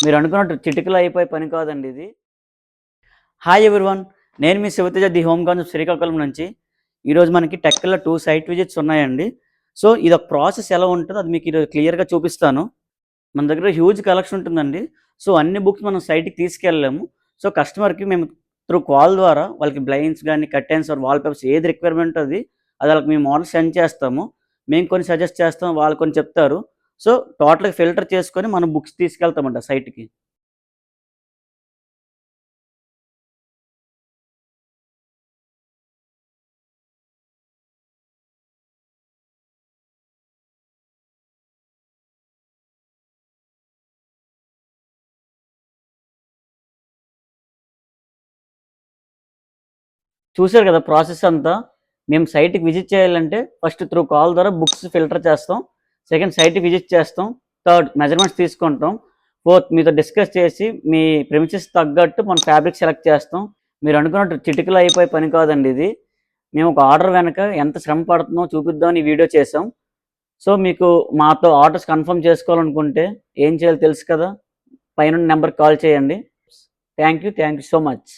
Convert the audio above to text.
మీరు అనుకున్నట్టు చిటికలో అయిపోయే పని కాదండి ఇది. హాయ్ ఎవ్రీవన్, నేను మీ Sivateja the home concept Srikakulam నుంచి. ఈరోజు మనకి టెక్కల్లో 2 సైట్ విజిట్స్ ఉన్నాయండి. సో ఇదొక ప్రాసెస్ ఎలా ఉంటుందో అది మీకు ఈరోజు క్లియర్గా చూపిస్తాను. మన దగ్గర హ్యూజ్ కలెక్షన్ ఉంటుందండి. సో అన్ని బుక్స్ మనం సైట్కి తీసుకెళ్ళలేము. సో కస్టమర్కి మేము త్రూ కాల్ ద్వారా వాళ్ళకి బ్లైండ్స్ కానీ, కర్టెన్స్ ఆర్ వాల్ పేపర్స్ ఏది రిక్వైర్మెంట్ అది వాళ్ళకి మేము మోడల్ సెండ్ చేస్తాము. మేము కొన్ని సజెస్ట్ చేస్తాం, వాళ్ళు కొన్ని చెప్తారు. సో టోటల్గా ఫిల్టర్ చేసుకొని మనం బుక్స్ తీసుకెళ్తామంట సైట్కి. చూసారు కదా ప్రాసెస్ అంతా. మేము సైట్కి విజిట్ చేయాలంటే ఫస్ట్ త్రూ కాల్ ద్వారా బుక్స్ ఫిల్టర్ చేస్తాం, సెకండ్ సైట్కి విజిట్ చేస్తాం, థర్డ్ మెజర్మెంట్స్ తీసుకుంటాం, ఫోర్త్ మీతో డిస్కస్ చేసి మీ ప్రెమిసెస్ తగ్గట్టు మనం ఫ్యాబ్రిక్ సెలెక్ట్ చేస్తాం. మీరు అనుకున్నట్టు చిటికలో అయిపోయే పని కాదండి ఇది. మేము ఒక ఆర్డర్ వెనక ఎంత శ్రమ పడుతుందో చూపిద్దామని ఈ వీడియో చేసాం. సో మీకు మాతో ఆర్డర్స్ కన్ఫర్మ్ చేసుకోవాలనుకుంటే ఏం చేయాలో తెలుసు కదా, పైన నెంబర్కి కాల్ చేయండి. Thank you so much.